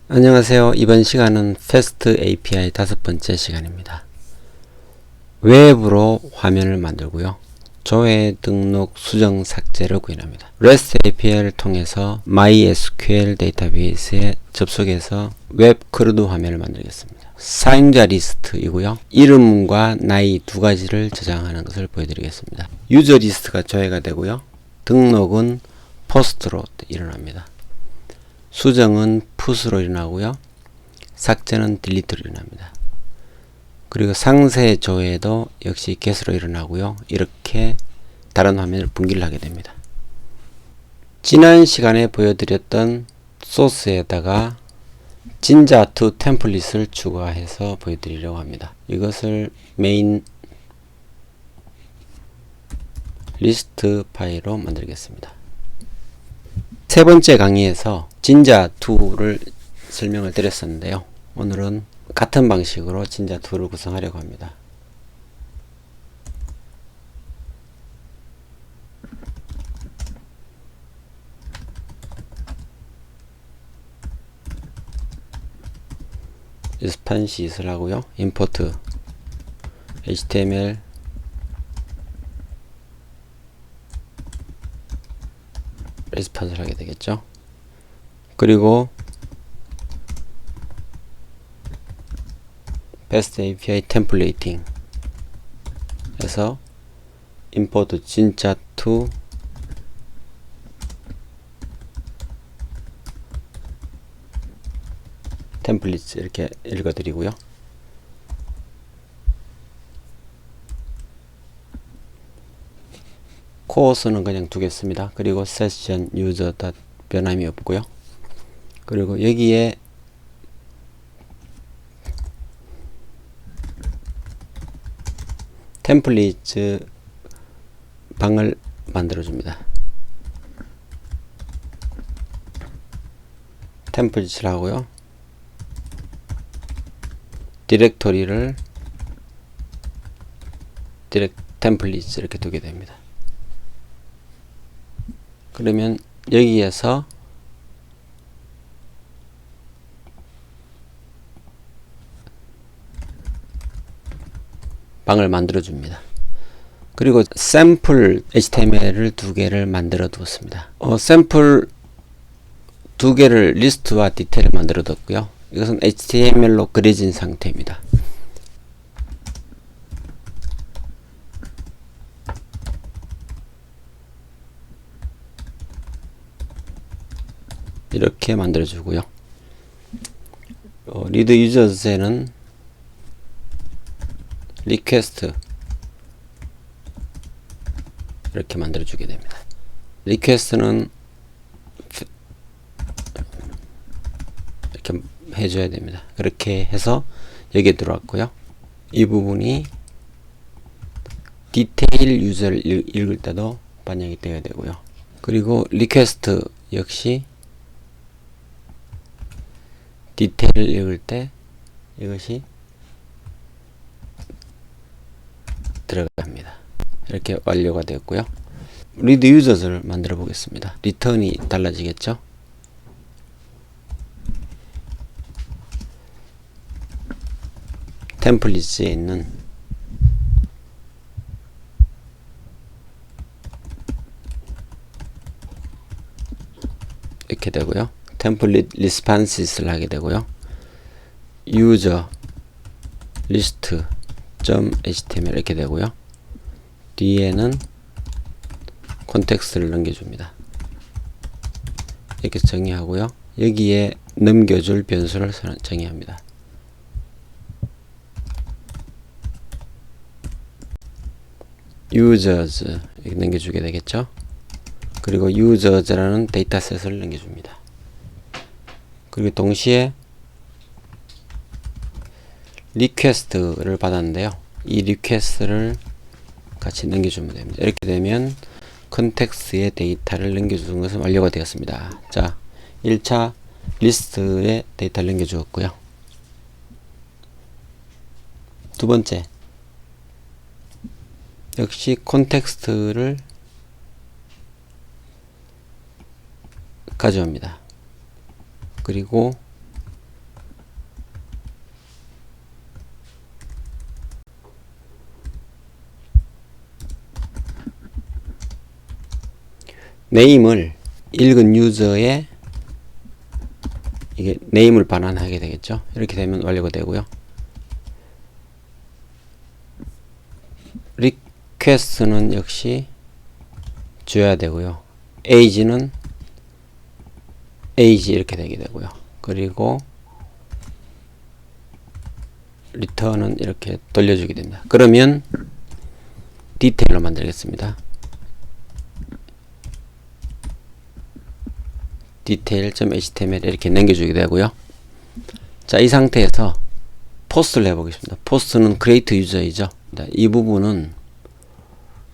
안녕하세요. 이번 시간은 패스트 API 5번째 시간입니다. 웹으로 화면을 만들고요. 조회, 등록, 수정, 삭제를 구현합니다. REST API를 통해서 MySQL 데이터베이스에 접속해서 웹 크루드 화면을 만들겠습니다. 사용자 리스트이고요. 이름과 나이 두 가지를 저장하는 것을 보여드리겠습니다. 유저 리스트가 조회가 되고요. 등록은 포스트로 일어납니다. 수정은 풋으로 일어나고요. 삭제는 딜리트로 일어납니다. 그리고 상세 조회도 역시 get으로 일어나고요. 이렇게 다른 화면을 분기를 하게 됩니다. 지난 시간에 보여드렸던 소스에다가 진자2 템플릿을 추가해서 보여드리려고 합니다. 이것을 메인 리스트 파일로 만들겠습니다. 세 번째 강의에서 진자2를 설명을 드렸었는데요. 오늘은 같은 방식으로 진자2를 구성하려고 합니다. 스판시스를 하고요. 임포트 HTML 레스판스를 하게 되겠죠. 그리고 패스트 API 템플레이팅 해서 import 진자2 템플릿 이렇게 읽어드리고요. 코어스는 그냥 두겠습니다. 그리고 세션 유저 변함이 없고요. 그리고 여기에 템플릿 방을 만들어줍니다. 템플릿을 하고요. 디렉토리를 템플릿 이렇게 두게 됩니다. 그러면 여기에서 방을 만들어 줍니다. 그리고 샘플 HTML을 두 개를 만들어 두었습니다. 샘플 두 개를 리스트와 디테일을 만들어 뒀고요. 이것은 HTML로 그려진 상태입니다. 이렇게 만들어 주고요. 리드 유저스에는 리퀘스트 이렇게 만들어 주게 됩니다. 리퀘스트는 이렇게 해줘야 됩니다. 그렇게 해서 여기에 들어왔고요. 이 부분이 디테일 유저를 읽을 때도 반영이 되어야 되고요. 그리고 리퀘스트 역시 디테일을 읽을 때 이것이 들어갑니다. 이렇게 완료가 되었고요. 리드 유저를 만들어 보겠습니다. 리턴이 달라지겠죠? 템플릿에 있는 이렇게 되고요. 템플릿 리스판시스를 하게 되고요. 유저 리스트 .html 이렇게 되고요. 뒤에는 콘텍스트를 넘겨줍니다. 이렇게 정의하고요. 여기에 넘겨줄 변수를 정의합니다. users 이렇게 넘겨주게 되겠죠. 그리고 users라는 데이터셋을 넘겨줍니다. 그리고 동시에 리퀘스트를 받았는데요. 이 리퀘스트를 같이 넘겨주면 됩니다. 이렇게 되면 컨텍스트의 데이터를 넘겨주는 것은 완료가 되었습니다. 자, 1차 리스트에 데이터를 넘겨주었고요. 두 번째, 역시 콘텍스트를 가져옵니다. 그리고 네임을 읽은 유저의 이게 네임을 반환하게 되겠죠. 이렇게 되면 완료가 되고요. 리퀘스트는 역시 줘야 되고요. age는 age 이렇게 되게 되고요. 그리고 return은 이렇게 돌려주게 됩니다. 그러면 디테일로 만들겠습니다. detail.html 이렇게 남겨주게 되고요. 자, 이 상태에서 포스트를 해보겠습니다. 포스트는 create user이죠. 이 부분은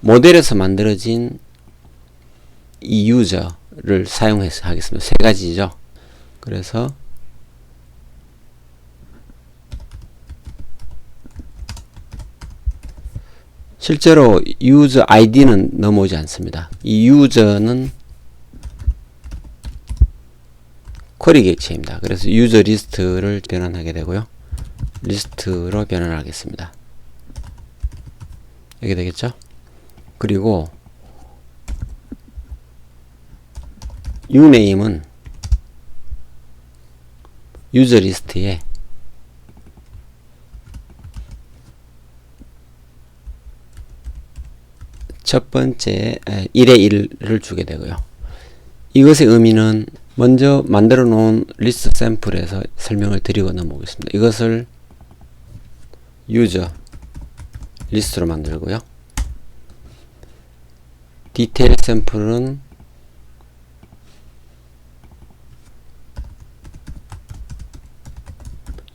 모델에서 만들어진 이 유저를 사용해서 하겠습니다. 세 가지죠. 그래서 실제로 유저 아이디는 넘어오지 않습니다. 이 유저는 쿼리 객체입니다. 그래서 유저 리스트를 변환하게 되고요. 리스트로 변환하겠습니다. 이렇게 되겠죠? 그리고 uname은 유저 리스트에 첫 번째 1의 1을 주게 되고요. 이것의 의미는 먼저 만들어 놓은 리스트 샘플에서 설명을 드리고 넘어오겠습니다. 이것을 유저 리스트로 만들고요. 디테일 샘플은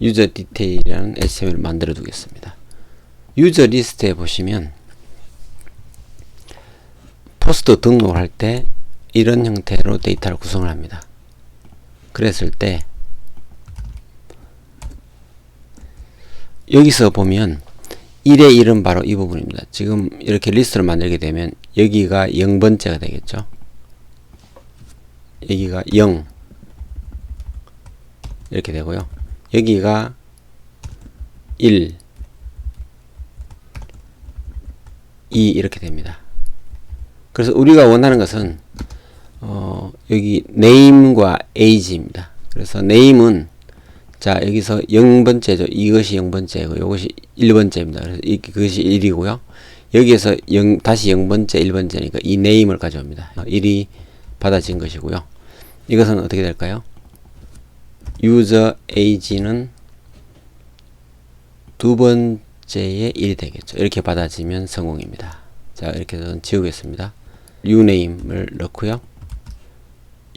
유저 디테일이라는 HTML을 만들어 두겠습니다. 유저 리스트에 보시면 포스트 등록을 할 때 이런 형태로 데이터를 구성을 합니다. 그랬을 때 여기서 보면 1의 1은 바로 이 부분입니다. 지금 이렇게 리스트를 만들게 되면 여기가 0번째가 되겠죠. 여기가 0 이렇게 되고요. 여기가 1 2 이렇게 됩니다. 그래서 우리가 원하는 것은 여기 name과 age입니다. 그래서 name은 자 여기서 0번째죠. 이것이 0번째고 이것이 1번째입니다. 그래서 그것이 1이고요. 여기에서 다시 0번째 1번째니까 이 name을 가져옵니다. 1이 받아진 것이고요. 이것은 어떻게 될까요? user age는 두 번째의 1이 되겠죠. 이렇게 받아지면 성공입니다. 자, 이렇게 해서 지우겠습니다. uname을 넣고요.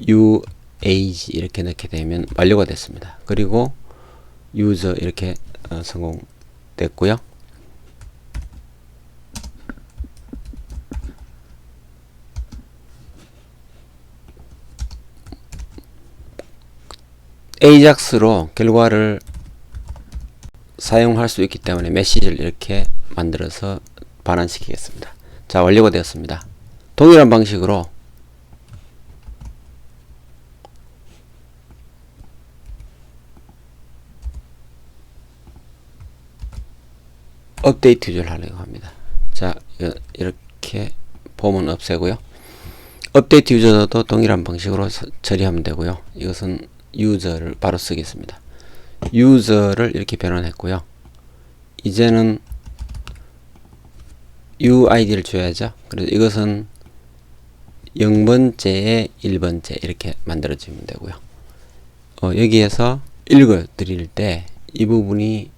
uage 이렇게 넣게 되면 완료가 됐습니다. 그리고 user 이렇게 성공됐고요. ajax로 결과를 사용할 수 있기 때문에 메시지를 이렇게 만들어서 반환시키겠습니다. 자, 완료가 되었습니다. 동일한 방식으로 업데이트 유저를 하려고 합니다. 자, 이렇게 폼은 없애고요. 업데이트 유저도 동일한 방식으로 처리하면 되고요. 이것은 유저를 바로 쓰겠습니다. 유저를 이렇게 변환했고요. 이제는 UID를 줘야죠. 그래서 이것은 0번째에 1번째 이렇게 만들어주면 되고요. 여기에서 읽어 드릴 때 이 부분이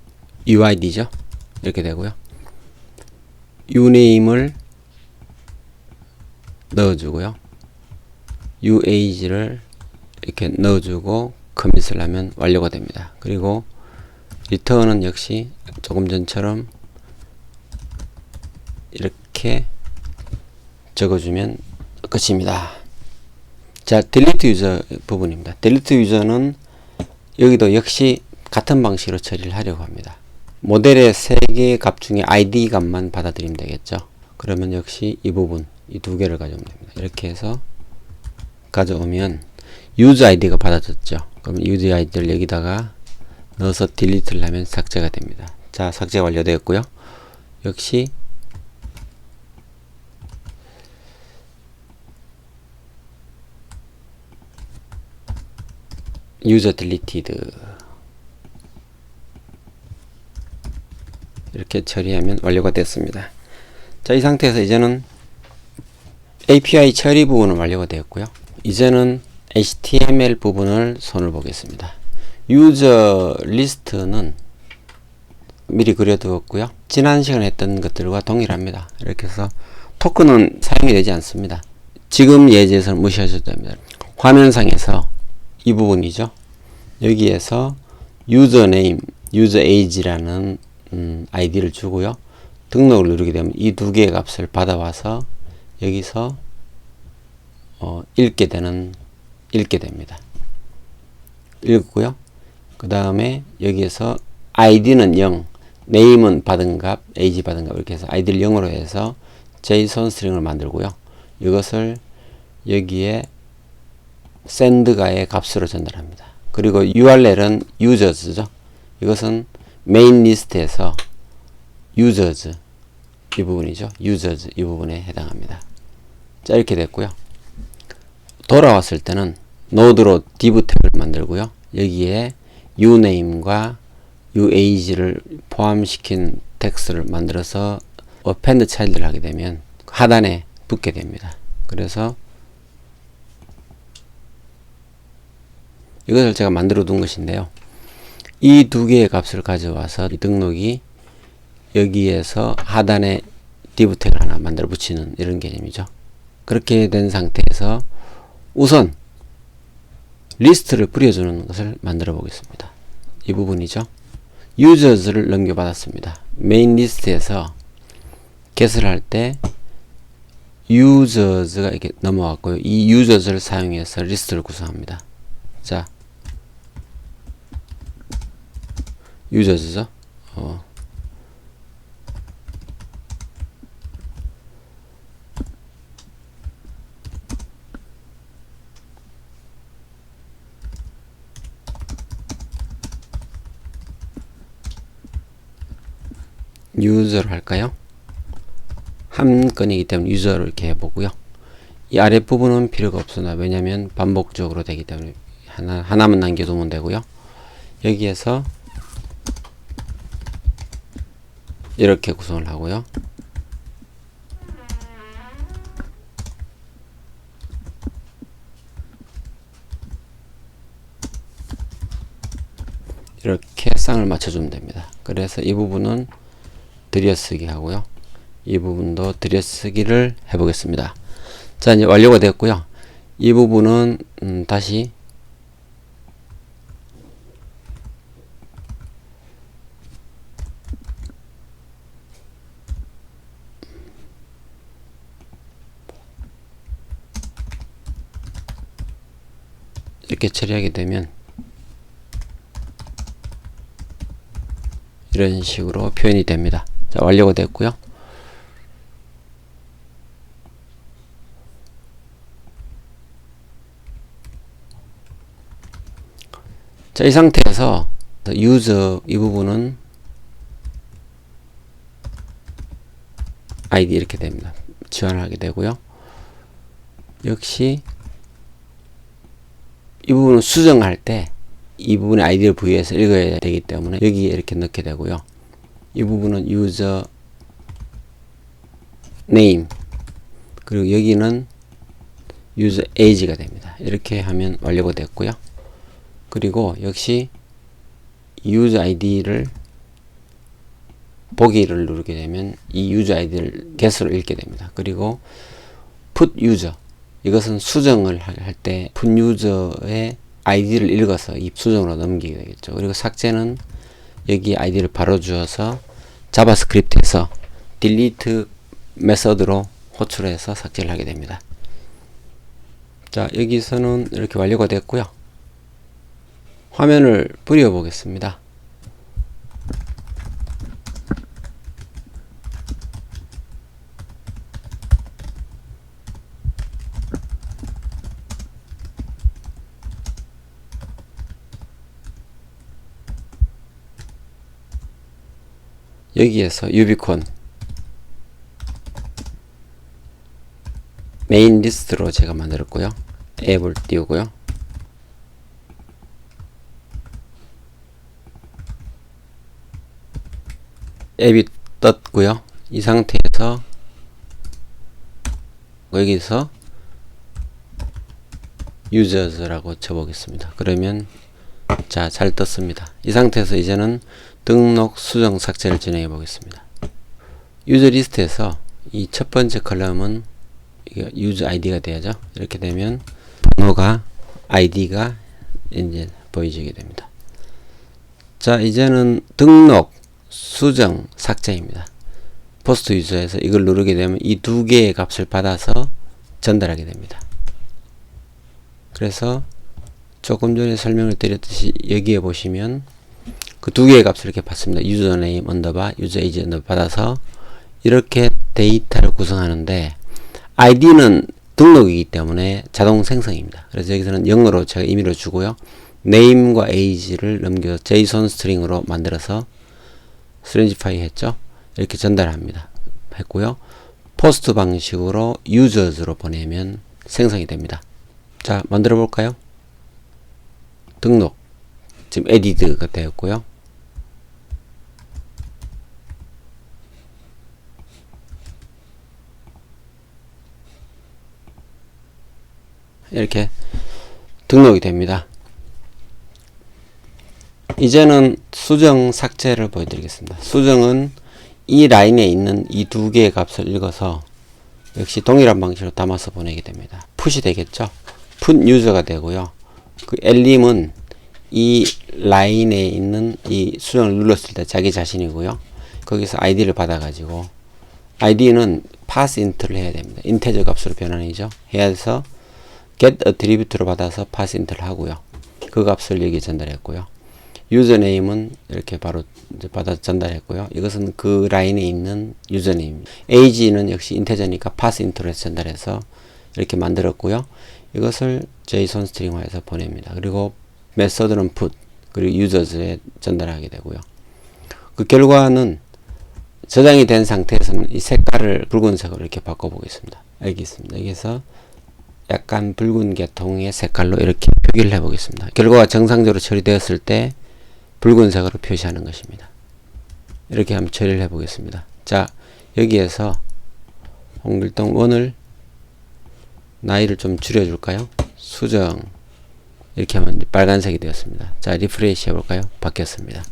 UID죠. 이렇게 되고요. uname을 넣어주고요. uage를 이렇게 넣어주고 커밋을 하면 완료가 됩니다. 그리고 return은 역시 조금 전처럼 이렇게 적어주면 끝입니다. 자, delete user 부분입니다. delete user는 여기도 역시 같은 방식으로 처리를 하려고 합니다. 모델의 3개의 값 중에 id 값만 받아들이면 되겠죠. 그러면 역시 이 부분, 이 두 개를 가져오면 됩니다. 이렇게 해서 가져오면 user id가 받아졌죠. 그럼 user id를 여기다가 넣어서 delete를 하면 삭제가 됩니다. 자, 삭제가 완료되었고요. 역시 user deleted 이렇게 처리하면 완료가 됐습니다. 자, 이 상태에서 이제는 API 처리 부분은 완료가 되었고요. 이제는 HTML 부분을 손을 보겠습니다. 유저 리스트는 미리 그려두었고요. 지난 시간에 했던 것들과 동일합니다. 이렇게 해서 토큰은 사용이 되지 않습니다. 지금 예제에서는 무시하셔도 됩니다. 화면상에서 이 부분이죠. 여기에서 유저네임, 유저에이지라는 아이디를 주고요. 등록을 누르게 되면 이 두 개의 값을 받아와서 여기서 읽게 됩니다. 읽고요. 그 다음에 여기에서 아이디는 0, 네임은 받은 값, 에이지 받은 값 이렇게 해서 아이디를 0으로 해서 JSON 스트링을 만들고요. 이것을 여기에 send가의 값으로 전달합니다. 그리고 URL은 users죠. 이것은 메인 리스트에서 users 이 부분이죠. users 이 부분에 해당합니다. 자, 이렇게 됐고요. 돌아왔을 때는 노드로 div 탭을 만들고요. 여기에 uname과 uage를 포함시킨 텍스트를 만들어서 append child를 하게 되면 하단에 붙게 됩니다. 그래서 이것을 제가 만들어 둔 것인데요. 이 두 개의 값을 가져와서 이 등록이 여기에서 하단에 div 태그를 하나 만들어 붙이는 이런 개념이죠. 그렇게 된 상태에서 우선 리스트를 뿌려주는 것을 만들어 보겠습니다. 이 부분이죠. users를 넘겨받았습니다. 메인 리스트에서 get을 할 때 users가 이렇게 넘어왔고요. 이 users를 사용해서 리스트를 구성합니다. 자, users죠. 유저로 할까요? 한 건이기 때문에 유저로 이렇게 해보고요. 이 아랫부분은 필요가 없으나 왜냐면 반복적으로 되기 때문에 하나만 남겨두면 되고요. 여기에서 이렇게 구성을 하고요. 이렇게 쌍을 맞춰주면 됩니다. 그래서 이 부분은 들여쓰기 하고요. 이 부분도 들여쓰기를 해보겠습니다. 자, 이제 완료가 됐고요. 이 부분은 다시 이렇게 처리하게 되면 이런 식으로 표현이 됩니다. 자, 완료가 됐고요. 자, 이 상태에서 유저 이 부분은 아이디 이렇게 됩니다. 지원을 하게 되고요. 역시 이 부분은 수정할 때 이 부분의 아이디를 부여해서 읽어야 되기 때문에 여기에 이렇게 넣게 되고요. 이 부분은 user name 그리고 여기는 user age가 됩니다. 이렇게 하면 완료가 됐고요. 그리고 역시 user id를 보기를 누르게 되면 이 user id를 get으로 읽게 됩니다. 그리고 put user 이것은 수정을 할 때 put user의 아이디를 읽어서 이 수정으로 넘기게 되겠죠. 그리고 삭제는 여기 아이디를 바로 주어서 자바스크립트에서 delete 메서드로 호출해서 삭제를 하게 됩니다. 자, 여기서는 이렇게 완료가 됐고요. 화면을 뿌려 보겠습니다. 여기에서 유비콘 메인 리스트로 제가 만들었고요. 앱을 띄우고요. 앱이 떴고요. 이 상태에서 여기서 users라고 쳐보겠습니다. 그러면 자, 잘 떴습니다. 이 상태에서 이제는 등록, 수정, 삭제를 진행해 보겠습니다. 유저 리스트에서 이 첫 번째 컬럼은 유저 아이디가 돼야죠. 이렇게 되면 번호가 아이디가 이제 보여지게 됩니다. 자, 이제는 등록, 수정, 삭제입니다. 포스트 유저에서 이걸 누르게 되면 이 두 개의 값을 받아서 전달하게 됩니다. 그래서 조금 전에 설명을 드렸듯이 여기에 보시면 그 두 개의 값을 이렇게 받습니다. 유저네임 언더바 유저 에이지 언더바 받아서 이렇게 데이터를 구성하는데 아이디는 등록이기 때문에 자동 생성입니다. 그래서 여기서는 0으로 제가 임의로 주고요. name과 age를 넘겨서 JSON 스트링으로 만들어서 스트링지파이 했죠. 이렇게 전달합니다. 했고요. 포스트 방식으로 users로 보내면 생성이 됩니다. 자, 만들어 볼까요? 등록. 지금 added가 되었고요. 이렇게 등록이 됩니다. 이제는 수정 삭제를 보여드리겠습니다. 수정은 이 라인에 있는 이 두 개의 값을 읽어서 역시 동일한 방식으로 담아서 보내게 됩니다. 풋이 되겠죠. 풋 유저가 되고요. 그 엘림은 이 라인에 있는 이 수정을 눌렀을 때 자기 자신이고요. 거기서 아이디를 받아 가지고 아이디는 pass int를 해야 됩니다. 인테저 값으로 변환이죠. 해야 해서 get attribute로 받아서 pass int를 하고요. 그 값을 여기에 전달했고요. 유저네임은 이렇게 바로 이제 받아 전달했고요. 이것은 그 라인에 있는 유저네임. age는 역시 인테저니까 pass int로 해서 전달해서 이렇게 만들었고요. 이것을 JSON 스트링화해서 보냅니다. 그리고 메서드는 put 그리고 users에 전달하게 되고요. 그 결과는 저장이 된 상태에서는 이 색깔을 붉은색으로 이렇게 바꿔보겠습니다. 알겠습니다. 여기서 약간 붉은 계통의 색깔로 이렇게 표기를 해보겠습니다. 결과가 정상적으로 처리되었을 때 붉은색으로 표시하는 것입니다. 이렇게 한번 처리를 해보겠습니다. 자, 여기에서 홍길동 원을 나이를 좀 줄여줄까요? 수정 이렇게 하면 빨간색이 되었습니다. 자, 리프레시 해볼까요? 바뀌었습니다.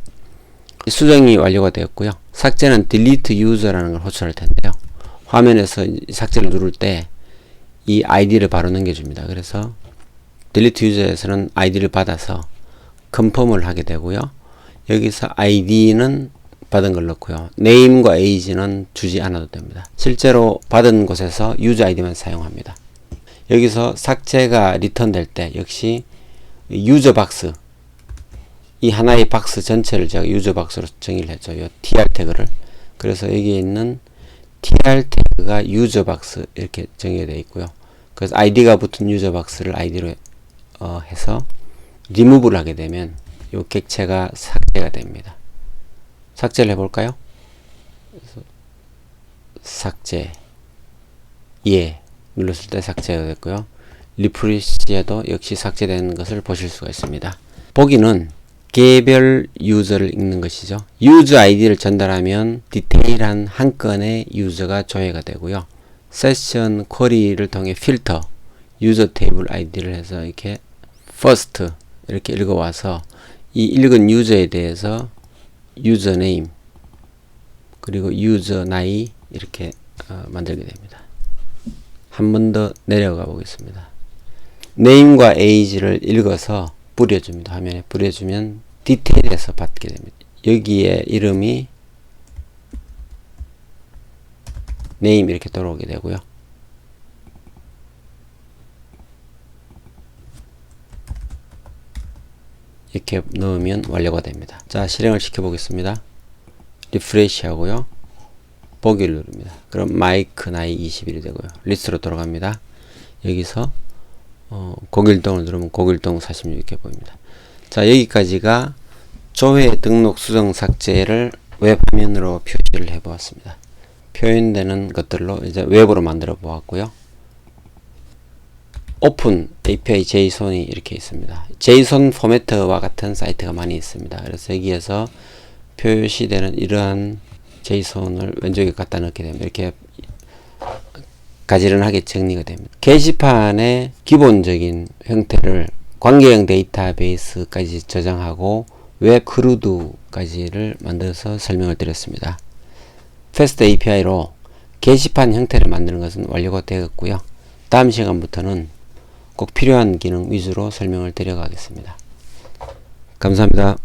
수정이 완료가 되었고요. 삭제는 delete user라는 걸 호출할 텐데요. 화면에서 삭제를 누를 때 이 아이디를 바로 넘겨줍니다. 그래서 delete user에서는 아이디를 받아서 컨펌을 하게 되고요. 여기서 아이디는 받은 걸 넣고요. name과 age는 주지 않아도 됩니다. 실제로 받은 곳에서 user 아이디만 사용합니다. 여기서 삭제가 리턴 될 때 역시 유저 박스 이 하나의 박스 전체를 제가 유저 박스로 정의를 했죠. 이 tr 태그를. 그래서 여기에 있는 tr 태그가 유저 박스 이렇게 정의가 되어 있고요. 그래서 id가 붙은 유저 박스를 id로 해서 리무브를 하게 되면 이 객체가 삭제가 됩니다. 삭제를 해볼까요? 그래서 삭제 예 눌렀을 때 삭제가 됐고요. 리프레시에도 역시 삭제되는 것을 보실 수가 있습니다. 보기는 개별 유저를 읽는 것이죠. 유저 아이디를 전달하면 디테일한 한 건의 유저가 조회가 되고요. 세션 쿼리를 통해 필터 유저 테이블 아이디를 해서 이렇게 first 이렇게 읽어와서 이 읽은 유저에 대해서 유저 네임 그리고 유저 나이 이렇게 만들게 됩니다. 한 번 더 내려가 보겠습니다. name과 age를 읽어서 뿌려줍니다. 화면에 뿌려주면 디테일에서 받게 됩니다. 여기에 이름이 name 이렇게 들어오게 되고요. 이렇게 넣으면 완료가 됩니다. 자, 실행을 시켜 보겠습니다. 리프레시 하고요. 보기를 누릅니다. 그럼 마이크 나이 21이 되고요. 리스트로 돌아갑니다. 여기서 고길동을 누르면 고길동 46 이렇게 보입니다. 자, 여기까지가 조회 등록 수정 삭제를 웹 화면으로 표시를 해 보았습니다. 표현되는 것들로 이제 웹으로 만들어 보았고요. 오픈 API JSON이 이렇게 있습니다. JSON 포매트와 같은 사이트가 많이 있습니다. 그래서 여기에서 표시되는 이러한 제이손을 왼쪽에 갖다 넣게 되면 이렇게 가지런하게 정리가 됩니다. 게시판의 기본적인 형태를 관계형 데이터베이스까지 저장하고 웹 크루드까지를 만들어서 설명을 드렸습니다. 패스트 API로 게시판 형태를 만드는 것은 완료가 되었고요. 다음 시간부터는 꼭 필요한 기능 위주로 설명을 드려가겠습니다. 감사합니다.